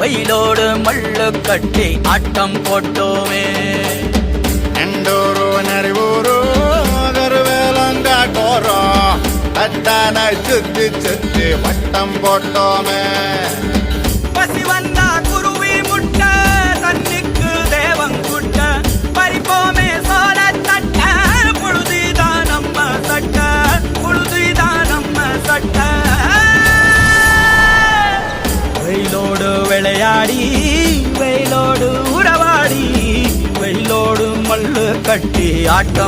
வெயிலோடு மல்லு கட்டி ஆட்டம் போட்டோமே. எண்டூரு நரிவூரு கருவேலங்காட்டோரம் தட்டான சுத்தி சுத்தி வட்டம் போட்டோமே. பசி வந்தா குருவி முட்ட தண்ணிக்கு தேவங்குட்ட பறிப்போமே சோழ தட்ட புழுதிதான் நம்ம சட்ட புழுதிதான் நம்ம சட்ட. வெயிலோடு விளையாடி வெயிலோடு உறவாடி வெயிலோடு மல்லு கட்டி ஆட்டம்